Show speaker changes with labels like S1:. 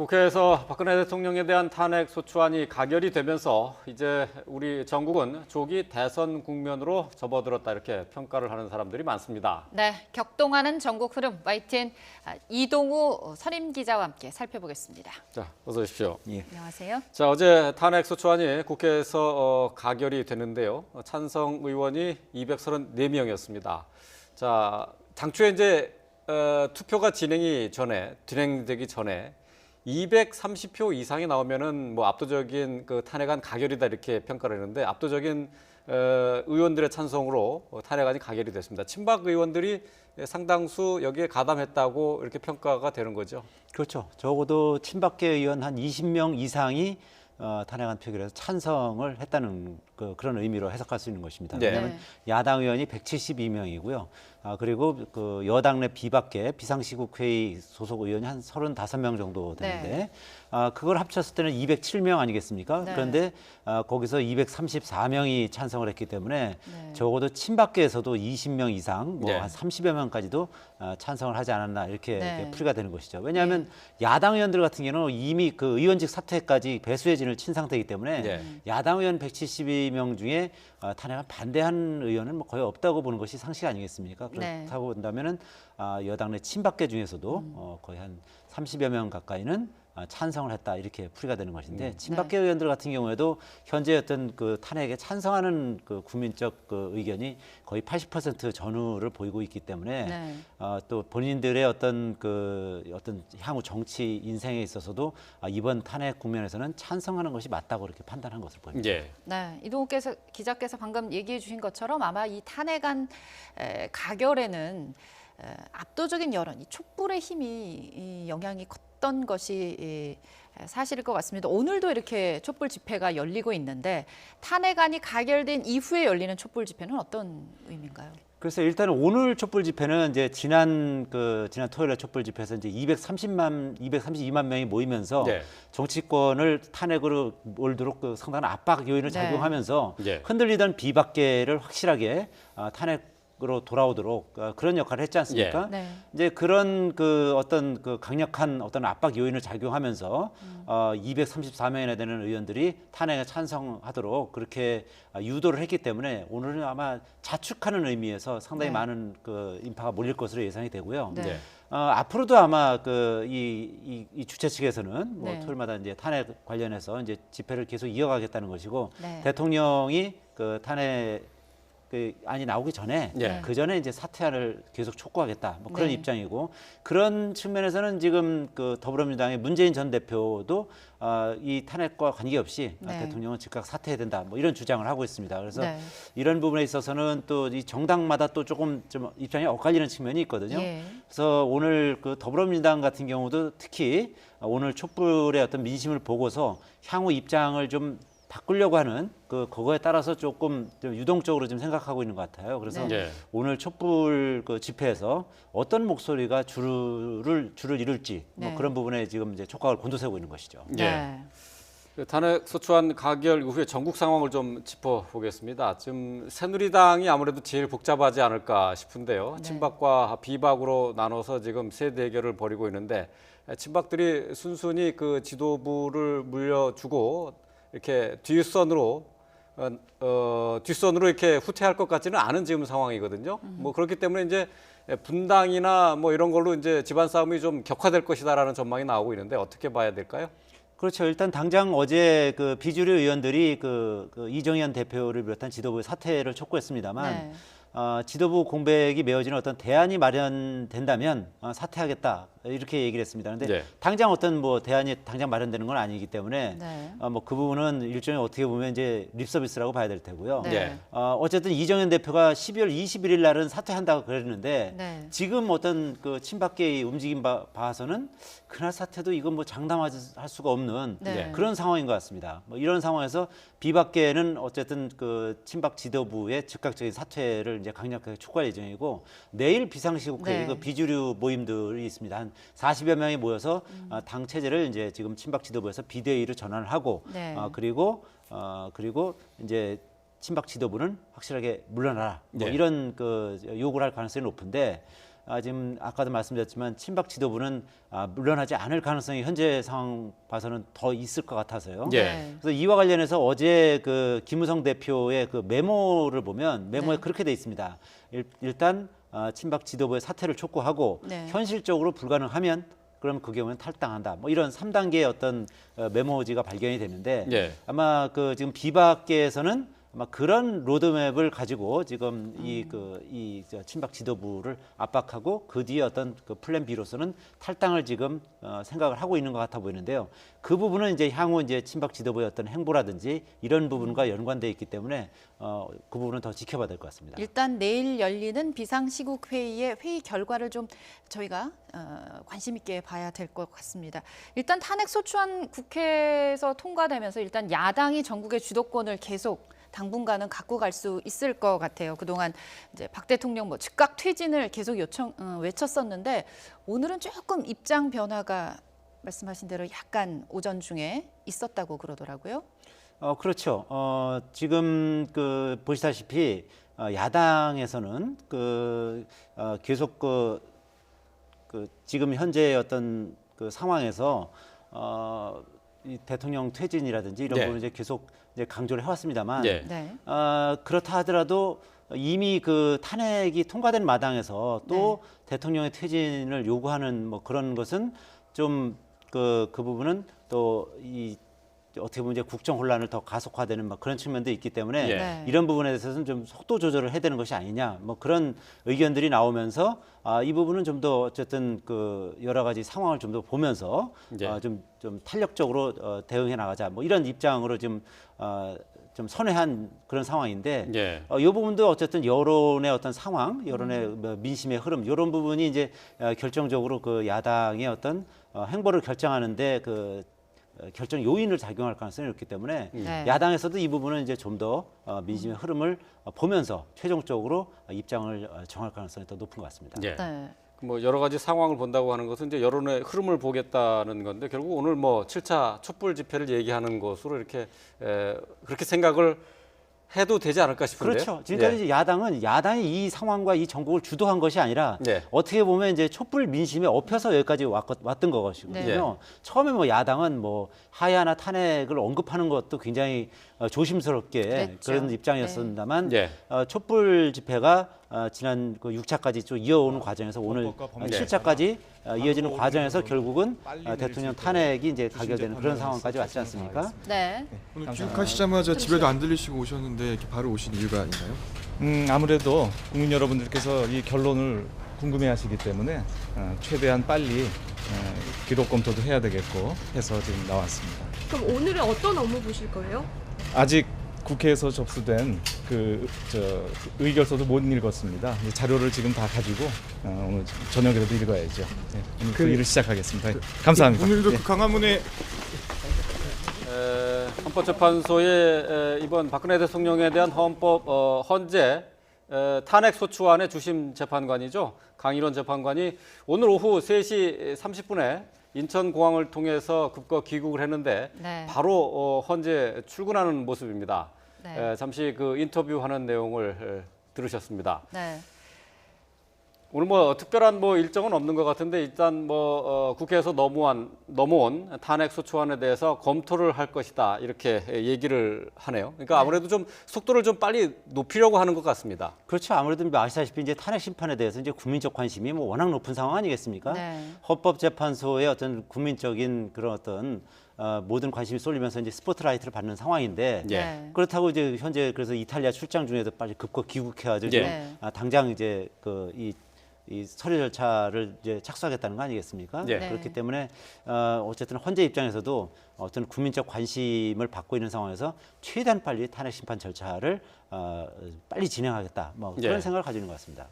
S1: 국회에서 박근혜 대통령에 대한 탄핵 소추안이 가결이 되면서 이제 우리 전국은 조기 대선 국면으로 접어들었다 이렇게 평가를 하는 사람들이 많습니다.
S2: 네, 격동하는 전국 흐름 YTN 이동우 선임 기자와 함께 살펴보겠습니다.
S1: 자, 어서 오십시오.
S3: 예.
S2: 안녕하세요.
S1: 자, 어제 탄핵 소추안이 국회에서 가결이 됐는데요. 찬성 의원이 234명이었습니다. 자, 당초에 이제 투표가 진행되기 전에 230표 이상이 나오면은 뭐 압도적인 그 탄핵안 가결이다 이렇게 평가를 했는데 압도적인 의원들의 찬성으로 탄핵안이 가결이 됐습니다. 친박 의원들이 상당수 여기에 가담했다고 이렇게 평가가 되는 거죠.
S3: 그렇죠. 적어도 친박계 의원 한 20명 이상이 탄핵안 표결에서 찬성을 했다는 그런 의미로 해석할 수 있는 것입니다.
S1: 네.
S3: 왜냐하면 야당 의원이 172명이고요. 그리고 그 여당 내 비박계 비상시국회의 소속 의원이 한 35명 정도 되는데
S2: 네.
S3: 그걸 합쳤을 때는 207명 아니겠습니까?
S2: 네.
S3: 그런데 거기서 234명이 찬성을 했기 때문에
S2: 네.
S3: 적어도 친박계에서도 20명 이상, 뭐
S1: 네.
S3: 한 30여 명까지도 찬성을 하지 않았나 이렇게,
S2: 네.
S3: 이렇게 풀이가 되는 것이죠. 왜냐하면 야당 의원들 같은 경우는 이미 그 의원직 사퇴까지 배수의 진을 친 상태이기 때문에
S1: 네.
S3: 야당 의원 172명 중에 탄핵을 반대한 의원은 뭐 거의 없다고 보는 것이 상식 아니겠습니까?
S2: 네.
S3: 그렇다고 본다면은 여당 내 친박계 중에서도 거의 한 30여 명 가까이는 찬성을 했다 이렇게 풀이가 되는 것인데 친박계
S2: 네.
S3: 의원들 같은 경우에도 현재 어떤 그 탄핵에 찬성하는 그 국민적 그 의견이 거의 80% 전후를 보이고 있기 때문에
S2: 네.
S3: 또 본인들의 어떤 향후 정치 인생에 있어서도 이번 탄핵 국면에서는 찬성하는 것이 맞다고 이렇게 판단한 것으로 보입니다.
S1: 예.
S2: 네, 이동우 기자께서 방금 얘기해 주신 것처럼 아마 이 탄핵안 가결에는 압도적인 여론, 이 촛불의 힘이 이 영향이 컸던 것이 사실일 것 같습니다. 오늘도 이렇게 촛불 집회가 열리고 있는데 탄핵안이 가결된 이후에 열리는 촛불 집회는 어떤 의미인가요?
S3: 그래서 일단 오늘 촛불 집회는 이제 지난 토요일에 촛불 집회에서 이제 232만 명이 모이면서
S1: 네.
S3: 정치권을 탄핵으로 몰도록 그 상당한 압박 요인을
S2: 네.
S3: 작용하면서
S1: 네.
S3: 흔들리던 비박계를 확실하게 탄핵으로 돌아오도록 그런 역할을 했지 않습니까?
S2: 네.
S3: 이제 그런 그 어떤 그 강력한 어떤 압박 요인을 작용하면서 234명이나 되는 의원들이 탄핵에 찬성하도록 그렇게 유도를 했기 때문에 오늘은 아마 자축하는 의미에서 상당히
S2: 네.
S3: 많은 그 인파가 몰릴 것으로 예상이 되고요.
S2: 네.
S1: 네.
S3: 앞으로도 아마 이 주최 측에서는 뭐
S2: 네.
S3: 토요일마다 이제 탄핵 관련해서 이제 집회를 계속 이어가겠다는 것이고
S2: 네.
S3: 대통령이 그 탄핵 안이 나오기 전에
S1: 네.
S3: 그 전에 이제 사퇴를 계속 촉구하겠다 뭐 그런
S2: 네.
S3: 입장이고 그런 측면에서는 지금 그 더불어민주당의 문재인 전 대표도 이 탄핵과 관계없이
S2: 네.
S3: 대통령은 즉각 사퇴해야 된다 뭐 이런 주장을 하고 있습니다. 그래서
S2: 네.
S3: 이런 부분에 있어서는 또 이 정당마다 또 조금 좀 입장이 엇갈리는 측면이 있거든요.
S2: 예.
S3: 그래서 오늘 그 더불어민주당 같은 경우도 특히 오늘 촛불의 어떤 민심을 보고서 향후 입장을 좀 바꾸려고 하는 그거에 따라서 조금 좀 유동적으로 좀 생각하고 있는 것 같아요. 그래서
S1: 네.
S3: 오늘 촛불 그 집회에서 어떤 목소리가 줄을 이룰지
S2: 네.
S3: 뭐 그런 부분에 지금 이제 촉각을 곤두세우고 있는 것이죠.
S1: 예.
S2: 네.
S1: 그 탄핵 소추안 가결 이후에 전국 상황을 좀 짚어보겠습니다. 지금 새누리당이 아무래도 제일 복잡하지 않을까 싶은데요.
S2: 네.
S1: 친박과 비박으로 나눠서 지금 세 대결을 벌이고 있는데 친박들이 순순히 그 지도부를 물려주고 이렇게 뒷선으로 이렇게 후퇴할 것 같지는 않은 지금 상황이거든요. 뭐 그렇기 때문에 이제 분당이나 뭐 이런 걸로 이제 집안 싸움이 좀 격화될 것이다라는 전망이 나오고 있는데 어떻게 봐야 될까요?
S3: 그렇죠. 일단 당장 어제 그 비주류 의원들이 그 이정현 대표를 비롯한 지도부의 사퇴를 촉구했습니다만
S2: 네.
S3: 지도부 공백이 메워지는 어떤 대안이 마련된다면 사퇴하겠다 이렇게 얘기를 했습니다. 그런데
S1: 네.
S3: 당장 어떤 뭐 대안이 당장 마련되는 건 아니기 때문에
S2: 네.
S3: 뭐 그 부분은 일종의 어떻게 보면 이제 립서비스라고 봐야 될 테고요.
S2: 네.
S1: 네.
S3: 어쨌든 이정현 대표가 12월 21일 날은 사퇴한다고 그랬는데
S2: 네.
S3: 지금 어떤 그 친박계의 움직임 봐서는 그날 사퇴도 이건 뭐 장담할 수가 없는
S2: 네.
S3: 그런 상황인 것 같습니다. 뭐 이런 상황에서 비박계는 어쨌든 그 친박 지도부의 즉각적인 사퇴를 이제 강력하게 촉구할 예정이고 내일 비상시국회
S2: 네.
S3: 그 비주류 모임들이 있습니다. 한 40여 명이 모여서 당 체제를 이제 지금 친박 지도부에서 비대위로 전환을 하고
S2: 네.
S3: 그리고 이제 친박 지도부는 확실하게 물러나라 뭐
S1: 네.
S3: 이런 그 요구를 할 가능성이 높은데 지금 아까도 말씀드렸지만 친박 지도부는 물러나지 않을 가능성이 현재 상황 봐서는 더 있을 것 같아서요.
S1: 예.
S2: 네.
S3: 그래서 이와 관련해서 어제 그 김무성 대표의 그 메모를 보면 메모에
S2: 네.
S3: 그렇게 돼 있습니다. 일단 친박 지도부의 사퇴를 촉구하고
S2: 네.
S3: 현실적으로 불가능하면 그럼 그 경우는 탈당한다. 뭐 이런 3단계의 어떤 메모지가 발견이 되는데
S1: 예.
S3: 아마 그 지금 비박계에서는 아마 그런 로드맵을 가지고 지금 이 친박 지도부를 압박하고 그 뒤에 어떤 그 플랜 B로서는 탈당을 지금 생각을 하고 있는 것 같아 보이는데요. 그 부분은 이제 향후 이제 친박 지도부의 어떤 행보라든지 이런 부분과 연관돼 있기 때문에 그 부분은 더 지켜봐야 될 것 같습니다.
S2: 일단 내일 열리는 비상시국 회의의 회의 결과를 좀 저희가 관심 있게 봐야 될 것 같습니다. 일단 탄핵 소추안 국회에서 통과되면서 일단 야당이 전국의 주도권을 계속 당분간은 갖고 갈 수 있을 것 같아요. 그동안 이제 박 대통령 뭐 즉각 퇴진을 계속 외쳤었는데 오늘은 조금 입장 변화가 말씀하신 대로 약간 오전 중에 있었다고 그러더라고요.
S3: 그렇죠. 지금 그 보시다시피 야당에서는 계속 지금 현재 어떤 그 상황에서 이 대통령 퇴진이라든지 이런
S1: 네.
S3: 부분을 이제 계속 이제 강조를 해왔습니다만
S1: 예.
S2: 네.
S3: 그렇다 하더라도 이미 그 탄핵이 통과된 마당에서 또 대통령의 퇴진을 요구하는 뭐 그런 것은 좀 그 부분은 또 이 어떻게 보면 이제 국정 혼란을 더 가속화되는 막 그런 측면도 있기 때문에
S1: 예.
S2: 네.
S3: 이런 부분에 대해서는 좀 속도 조절을 해야 되는 것이 아니냐 뭐 그런 의견들이 나오면서 이 부분은 좀 더 어쨌든 그 여러 가지 상황을 좀 더 보면서
S1: 예.
S3: 좀 탄력적으로 대응해 나가자 뭐 이런 입장으로 좀 선회한 그런 상황인데
S1: 예.
S3: 이 부분도 어쨌든 여론의 어떤 상황, 여론의 뭐 민심의 흐름 이런 부분이 이제 결정적으로 그 야당의 어떤 행보를 결정하는데 그 결정 요인을 작용할 가능성이 있기 때문에
S2: 네.
S3: 야당에서도 이 부분은 이제 좀 더 민심의 흐름을 보면서 최종적으로 입장을 정할 가능성이 더 높은 것 같습니다.
S1: 예.
S2: 네.
S1: 뭐 여러 가지 상황을 본다고 하는 것은 이제 여론의 흐름을 보겠다는 건데 결국 오늘 뭐 7차 촛불 집회를 얘기하는 것으로 이렇게 그렇게 생각을 해도 되지 않을까 싶은데요.
S3: 그렇죠. 지금까지
S1: 예.
S3: 이제 야당이 이 상황과 이 전국을 주도한 것이 아니라
S1: 네.
S3: 어떻게 보면 이제 촛불 민심에 엎혀서 여기까지 왔던 것이거든요.
S1: 네.
S3: 처음에 뭐 야당은 뭐 하야나 탄핵을 언급하는 것도 굉장히 조심스럽게
S2: 그랬죠.
S3: 그런 입장이었습니다만
S1: 예.
S3: 촛불 집회가 지난 그 6차까지 쭉 이어오는 과정에서 오늘 7차까지 이어지는 과정에서 결국은 대통령 탄핵이 이제 가결되는 그런 상황까지 왔지 않습니까?
S2: 네.
S4: 오늘 귀국하시자마자 집에도 안 들리시고 오셨는데 이렇게 바로 오신 이유가 있나요?
S5: 아무래도 국민 여러분들께서 이 결론을 궁금해하시기 때문에 최대한 빨리 기록 검토도 해야 되겠고 해서 지금 나왔습니다.
S6: 그럼 오늘은 어떤 업무 보실 거예요?
S5: 아직 국회에서 접수된 의결서도 못 읽었습니다. 이 자료를 지금 다 가지고 오늘 저녁에도 읽어야죠. 네, 오늘 그 일을 시작하겠습니다. 감사합니다.
S4: 오늘도
S5: 예.
S4: 그 강화문에
S1: 헌법재판소의 이번 박근혜 대통령에 대한 헌재 탄핵 소추안의 주심 재판관이죠. 강일원 재판관이 오늘 오후 3시 30분에 인천공항을 통해서 급거 귀국을 했는데
S2: 네.
S1: 바로 헌재 출근하는 모습입니다.
S2: 네.
S1: 잠시 그 인터뷰하는 내용을 들으셨습니다.
S2: 네.
S1: 오늘 뭐 특별한 뭐 일정은 없는 것 같은데 일단 뭐 국회에서 넘어온 탄핵 소추안에 대해서 검토를 할 것이다 이렇게 얘기를 하네요. 그러니까 아무래도 좀 속도를 좀 빨리 높이려고 하는 것 같습니다.
S3: 그렇죠. 아무래도 아시다시피 이제 탄핵 심판에 대해서 이제 국민적 관심이 뭐 워낙 높은 상황 아니겠습니까?
S2: 네.
S3: 헌법재판소의 어떤 국민적인 그런 어떤 모든 관심이 쏠리면서 이제 스포트라이트를 받는 상황인데
S1: 예.
S2: 네.
S3: 그렇다고 이제 현재 그래서 이탈리아 출장 중에도 빨리 급거 귀국해가지고
S1: 예.
S3: 지금 당장 이제 이 서류 절차를 이제 착수하겠다는 거 아니겠습니까?
S1: 예.
S3: 그렇기 때문에 어쨌든 헌재 입장에서도 어떤 국민적 관심을 받고 있는 상황에서 최대한 빨리 탄핵 심판 절차를 빨리 진행하겠다. 뭐 그런
S1: 예.
S3: 생각을 가지고 있는 것 같습니다.